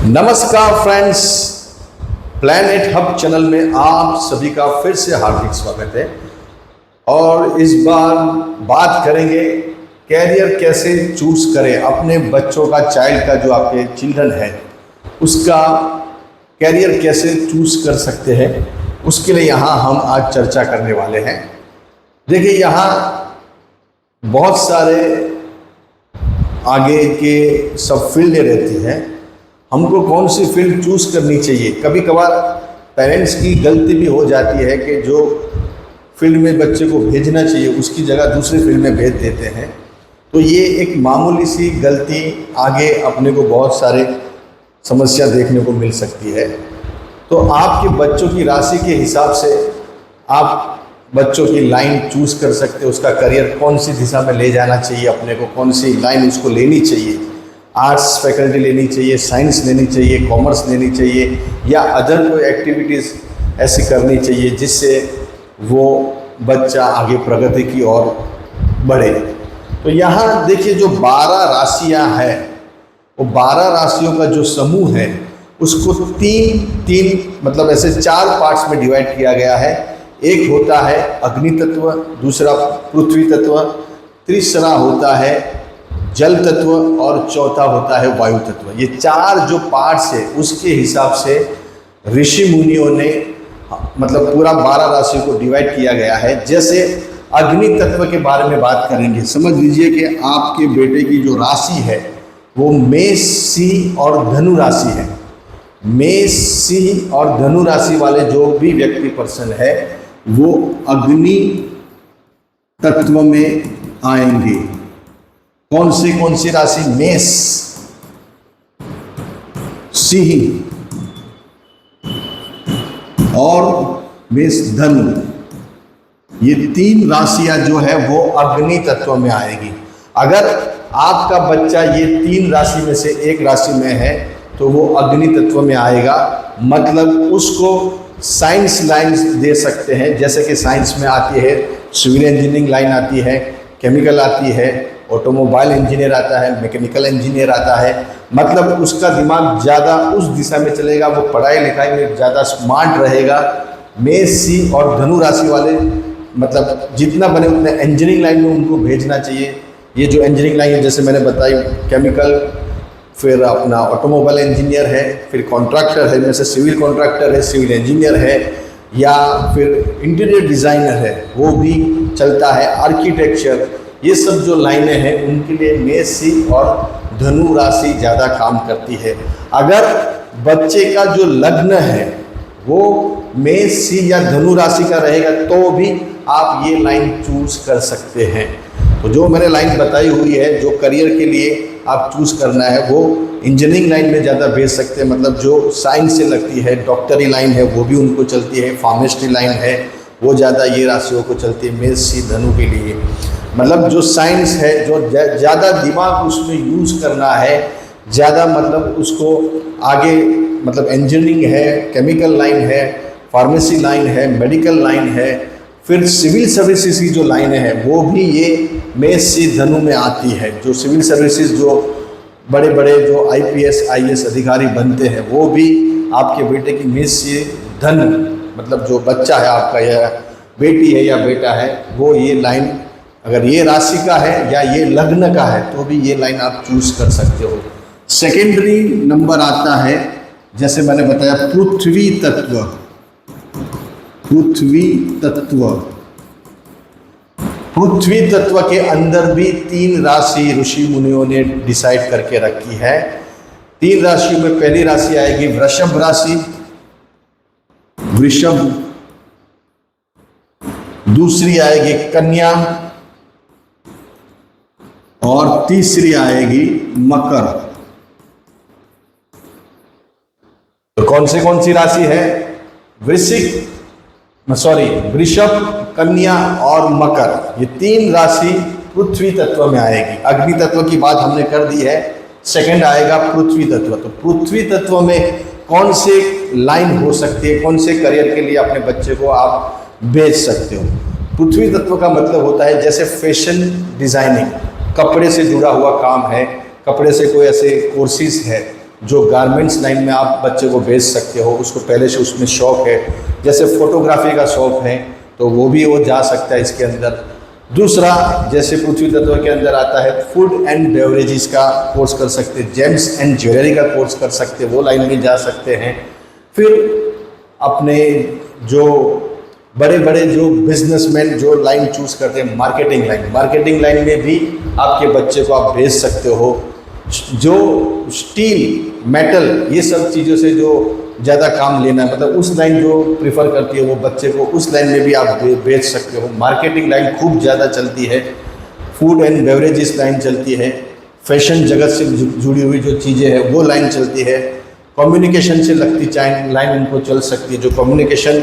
नमस्कार friends, planet hub channel में आप सभी का फिर से हार्दिक स्वागत है। और इस बार बात करेंगे कैरियर कैसे चूज करें, अपने बच्चों का, चाइल्ड का, जो आपके चिल्ड्रन है उसका कैरियर कैसे चूज कर सकते हैं, उसके लिए यहाँ हम आज चर्चा करने वाले हैं। देखिए, यहाँ बहुत सारे आगे के सब फील्डें रहती हैं, हमको कौन सी फील्ड चूज़ करनी चाहिए। कभी कभार पेरेंट्स की गलती भी हो जाती है कि जो फील्ड में बच्चे को भेजना चाहिए उसकी जगह दूसरे फील्ड में भेज देते हैं। तो ये एक मामूली सी गलती आगे अपने को बहुत सारे समस्या देखने को मिल सकती है। तो आपके बच्चों की राशि के हिसाब से आप बच्चों की लाइन चूज़ कर सकते हो, उसका करियर कौन सी दिशा में ले जाना चाहिए, अपने को कौन सी लाइन उसको लेनी चाहिए। आर्ट्स फैकल्टी लेनी चाहिए, साइंस लेनी चाहिए, कॉमर्स लेनी चाहिए, या अदर कोई एक्टिविटीज़ ऐसी करनी चाहिए जिससे वो बच्चा आगे प्रगति की ओर बढ़े। तो यहाँ देखिए, जो 12 राशियाँ हैं, वो 12 राशियों का जो समूह है उसको तीन मतलब ऐसे 4 पार्ट्स में डिवाइड किया गया है। एक होता है अग्नि तत्व, दूसरा पृथ्वी तत्व, तीसरा होता है जल तत्व और चौथा होता है वायु तत्व। ये 4 जो पार्ट्स है उसके हिसाब से ऋषि मुनियों ने मतलब पूरा 12 राशि को डिवाइड किया गया है। जैसे अग्नि तत्व के बारे में बात करेंगे, समझ लीजिए कि आपके बेटे की जो राशि है वो मेष, सिंह और धनु राशि है। मेष, सिंह और धनु राशि वाले जो भी व्यक्ति पर्सन है वो अग्नि तत्व में आएंगे। कौन सी राशि? मेष, सिंह और मेष धनु, ये 3 राशियां जो है वो अग्नि तत्व में आएगी। अगर आपका बच्चा ये 3 राशि में से एक राशि में है तो वो अग्नि तत्व में आएगा। मतलब उसको साइंस लाइन दे सकते हैं, जैसे कि साइंस में आती है सिविल इंजीनियरिंग लाइन आती है, केमिकल आती है, ऑटोमोबाइल इंजीनियर आता है, मैकेनिकल इंजीनियर आता है। मतलब उसका दिमाग ज़्यादा उस दिशा में चलेगा, वो पढ़ाई लिखाई में ज़्यादा स्मार्ट रहेगा। मेष, सिंह और धनु राशि वाले मतलब जितना बने उतने इंजीनियरिंग लाइन में उनको भेजना चाहिए। ये जो इंजीनियरिंग लाइन है, जैसे मैंने बताई, केमिकल, फिर अपना ऑटोमोबाइल इंजीनियर है, फिर कॉन्ट्रैक्टर है, जैसे सिविल कॉन्ट्रैक्टर है, सिविल इंजीनियर है, या फिर इंटीरियर डिज़ाइनर है, वो भी चलता है, आर्किटेक्चर। ये सब जो लाइनें हैं उनके लिए मेष, सिंह और धनु राशि ज़्यादा काम करती है। अगर बच्चे का जो लग्न है वो मेष, सिंह या धनु राशि का रहेगा तो भी आप ये लाइन चूज कर सकते हैं। तो जो मैंने लाइन बताई हुई है, जो करियर के लिए आप चूज करना है, वो इंजीनियरिंग लाइन में ज़्यादा भेज सकते हैं। मतलब जो साइंस से लगती है, डॉक्टरी लाइन है वो भी उनको चलती है, फार्मेस्ट्री लाइन है वो ज़्यादा ये राशियों को चलती है, मेष, सिंह, धनु के लिए। मतलब जो साइंस है, जो ज़्यादा दिमाग उसमें यूज़ करना है, ज़्यादा मतलब उसको आगे मतलब इंजीनियरिंग है, केमिकल लाइन है, फार्मेसी लाइन है, मेडिकल लाइन है, फिर सिविल सर्विसेज की जो लाइनें हैं वो भी ये मेष, सिंह, धनु में आती है। जो सिविल सर्विसेज, जो बड़े बड़े जो IPS IAS अधिकारी बनते हैं वो भी आपके बेटे की मेष, सिंह, धनु, मतलब जो बच्चा है आपका या बेटी है या बेटा है, वो ये लाइन अगर ये राशि का है या ये लग्न का है तो भी ये लाइन आप चूज कर सकते हो। सेकेंडरी नंबर आता है, जैसे मैंने बताया, पृथ्वी तत्व। पृथ्वी तत्व, पृथ्वी तत्व के अंदर भी 3 राशि ऋषि मुनियों ने डिसाइड करके रखी है। 3 राशियों में पहली राशि आएगी वृषभ राशि, वृषभ। दूसरी आएगी कन्या और तीसरी आएगी मकर। तो कौन सी राशि है? वृषभ, कन्या और मकर, ये 3 राशि पृथ्वी तत्व में आएगी। अग्नि तत्व की बात हमने कर दी है, सेकंड आएगा पृथ्वी तत्व। तो पृथ्वी तत्व में कौन से लाइन हो सकती है, कौन से करियर के लिए अपने बच्चे को आप भेज सकते हो? पृथ्वी तत्व का मतलब होता है जैसे फैशन डिजाइनिंग, कपड़े से जुड़ा हुआ काम है, कपड़े से कोई ऐसे कोर्सेज है जो गारमेंट्स लाइन में आप बच्चे को भेज सकते हो, उसको पहले से उसमें शौक़ है, जैसे फोटोग्राफी का शौक़ है तो वो भी वो जा सकता है इसके अंदर। दूसरा, जैसे पृथ्वी तत्व के अंदर आता है फूड एंड बेवरेजेस का कोर्स कर सकते हैं, जेम्स एंड ज्वेलरी का कोर्स कर सकते हैं, वो लाइन में जा सकते हैं। फिर अपने जो बड़े बड़े जो बिजनेसमैन जो लाइन चूज़ करते हैं, मार्केटिंग लाइन में भी आपके बच्चे को आप भेज सकते हो। जो स्टील, मेटल, ये सब चीज़ों से जो ज़्यादा काम लेना है, मतलब उस लाइन जो प्रिफर करती है वो बच्चे को उस लाइन में भी आप भेज सकते हो। मार्केटिंग लाइन खूब ज़्यादा चलती है, फूड एंड बेवरेजेस लाइन चलती है, फैशन जगत से जुड़ी हुई जो चीज़ें हैं वो लाइन चलती है, कम्युनिकेशन से लगती लाइन उनको चल सकती है, जो कम्युनिकेशन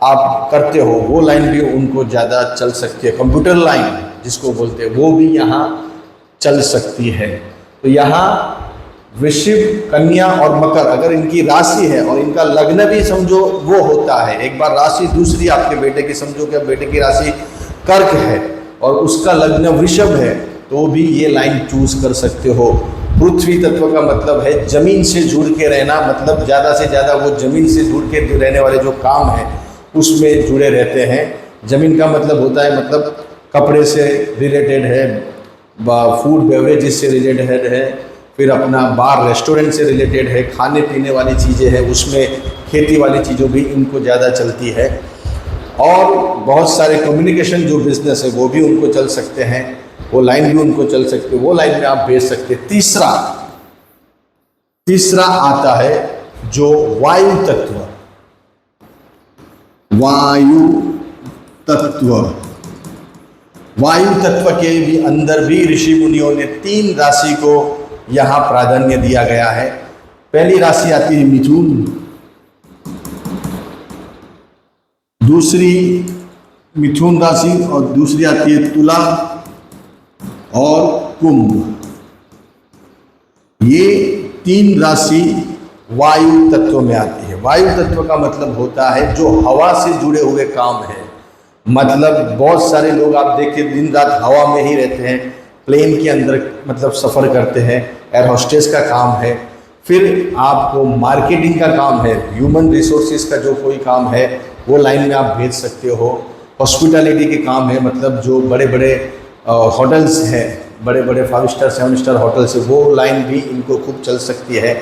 आप करते हो वो लाइन भी उनको ज़्यादा चल सकती है। कंप्यूटर लाइन जिसको बोलते हैं वो भी यहाँ चल सकती है। तो यहाँ वृश्चिक, कन्या और मकर अगर इनकी राशि है और इनका लग्न भी समझो वो होता है, एक बार राशि दूसरी आपके बेटे की, समझो कि बेटे की राशि कर्क है और उसका लग्न वृषभ है, तो भी ये लाइन चूज कर सकते हो। पृथ्वी तत्व का मतलब है जमीन से जुड़ के रहना, मतलब ज़्यादा से ज़्यादा वो जमीन से जुड़ के रहने वाले जो काम है उसमें जुड़े रहते हैं। जमीन का मतलब होता है, मतलब कपड़े से रिलेटेड है, फूड बेवरेजेस से रिलेटेड है, फिर अपना बार रेस्टोरेंट से रिलेटेड है, खाने पीने वाली चीज़ें हैं, उसमें खेती वाली चीज़ों भी इनको ज़्यादा चलती है। और बहुत सारे कम्युनिकेशन जो बिजनेस है वो भी उनको चल सकते हैं, वो लाइन भी उनको चल सकते, वो लाइन में आप भेज सकते। तीसरा आता है जो वायु तत्व, वायु तत्व के भी अंदर भी ऋषि मुनियों ने 3 राशि को यहाँ प्राधान्य दिया गया है। पहली राशि आती है मिथुन, दूसरी मिथुन राशि और दूसरी आती है तुला और कुंभ। ये 3 राशि वायु तत्व में आती है। वायु तत्व का मतलब होता है जो हवा से जुड़े हुए काम है, मतलब बहुत सारे लोग आप देखिए दिन रात हवा में ही रहते हैं, प्लेन के अंदर मतलब सफ़र करते हैं, एयर होस्टेस का काम है, फिर आपको मार्केटिंग का काम है, ह्यूमन रिसोर्सेज का जो कोई काम है वो लाइन में आप भेज सकते हो। हॉस्पिटैलिटी के काम है, मतलब जो बड़े बड़े होटल्स हैं, बड़े बड़े 5 स्टार 7 स्टार होटल्स है, वो लाइन भी इनको खूब चल सकती है।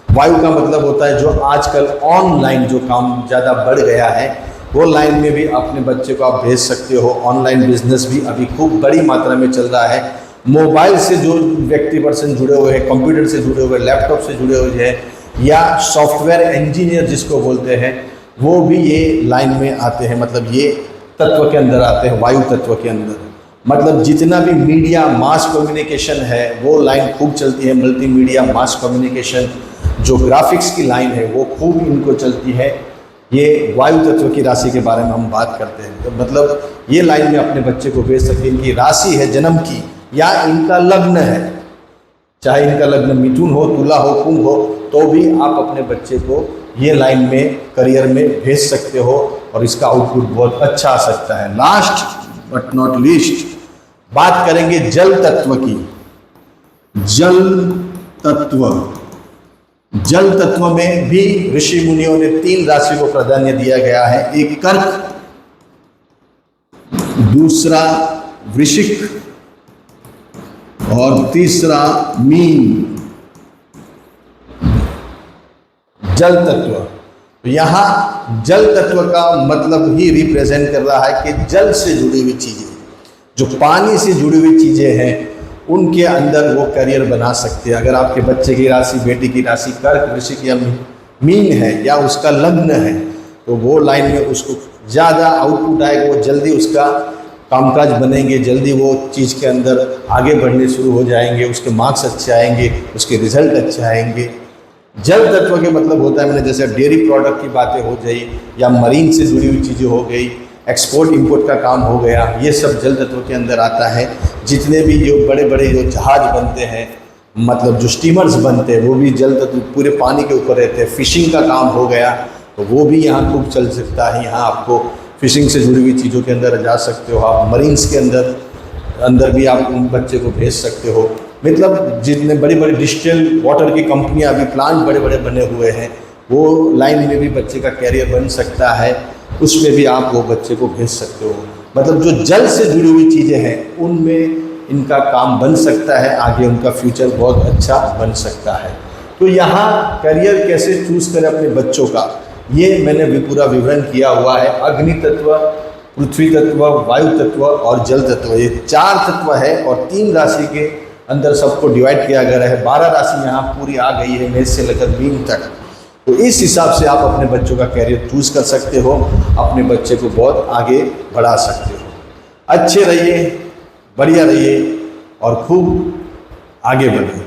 वायु का मतलब होता है जो आजकल ऑनलाइन जो काम ज़्यादा बढ़ गया है वो लाइन में भी अपने बच्चे को आप भेज सकते हो। ऑनलाइन बिजनेस भी अभी खूब बड़ी मात्रा में चल रहा है। मोबाइल से जो व्यक्ति पर्सन जुड़े हुए हैं, कंप्यूटर से जुड़े हुए, लैपटॉप से जुड़े हुए हैं, या सॉफ्टवेयर इंजीनियर जिसको बोलते हैं, वो भी ये लाइन में आते हैं, मतलब ये तत्व के अंदर आते हैं, वायु तत्व के अंदर। मतलब जितना भी मीडिया मास कम्युनिकेशन है वो लाइन खूब चलती है। मल्टीमीडिया मास कम्युनिकेशन, जो ग्राफिक्स की लाइन है वो खूब इनको चलती है। ये वायु तत्व की राशि के बारे में हम बात करते हैं, तो मतलब ये लाइन में अपने बच्चे को भेज सकते हैं। इनकी राशि है जन्म की या इनका लग्न है, चाहे इनका लग्न मिथुन हो, तुला हो, कुंभ हो, तो भी आप अपने बच्चे को ये लाइन में करियर में भेज सकते हो और इसका आउटपुट बहुत अच्छा आ सकता है। लास्ट बट नॉट लीस्ट बात करेंगे जल तत्व की। जल तत्व में भी ऋषि मुनियों ने 3 राशि को प्राधान्य दिया गया है। एक कर्क, दूसरा वृश्चिक और तीसरा मीन। जल तत्व, तो यहाँ जल तत्व का मतलब ही रिप्रेजेंट कर रहा है कि जल से जुड़ी हुई चीजें, जो पानी से जुड़ी हुई चीजें हैं, उनके अंदर वो करियर बना सकते हैं। अगर आपके बच्चे की राशि, बेटी की राशि कर्क, वृश्चिक या मीन है या उसका लग्न है, तो वो लाइन में उसको ज़्यादा आउटपुट आएगा, वो जल्दी उसका कामकाज बनेंगे, जल्दी वो चीज़ के अंदर आगे बढ़ने शुरू हो जाएंगे, उसके मार्क्स अच्छे आएंगे, उसके रिजल्ट अच्छे आएंगे। जल तत्व के मतलब होता है, मैंने जैसे डेयरी प्रोडक्ट की बातें हो गई या मरीन से जुड़ी हुई चीज़ें हो गई, एक्सपोर्ट इंपोर्ट का काम हो गया, ये सब जल तत्व के अंदर आता है। जितने भी जो बड़े बड़े जो जहाज बनते हैं, मतलब जो स्टीमर्स बनते हैं, वो भी जल तत्व पूरे पानी के ऊपर रहते हैं। फिशिंग का काम हो गया तो वो भी यहाँ खूब चल सकता है। यहाँ आपको फिशिंग से जुड़ी हुई चीज़ों के अंदर जा सकते हो आप। मरीन्स के अंदर भी आप बच्चे को भेज सकते हो। मतलब जितने बड़ी बड़ी डिजिटल वाटर की कंपनियां अभी प्लांट बड़े बड़े बने हुए हैं, वो लाइन में भी बच्चे का कैरियर बन सकता है, उसमें भी आप वो बच्चे को भेज सकते हो। मतलब जो जल से जुड़ी हुई चीज़ें हैं उनमें इनका काम बन सकता है, आगे उनका फ्यूचर बहुत अच्छा बन सकता है। तो यहाँ करियर कैसे चूज़ करें अपने बच्चों का, ये मैंने भी पूरा विवरण किया हुआ है। अग्नि तत्व, पृथ्वी तत्व, वायु तत्व और जल तत्व, ये 4 तत्व है और 3 राशि के अंदर सबको डिवाइड किया गया है। 12 राशि यहाँ पूरी आ गई है, मेष से लेकर मीन तक। तो इस हिसाब से आप अपने बच्चों का कैरियर चूज कर सकते हो, अपने बच्चे को बहुत आगे बढ़ा सकते हो। अच्छे रहिए, बढ़िया रहिए और खूब आगे बढ़िए।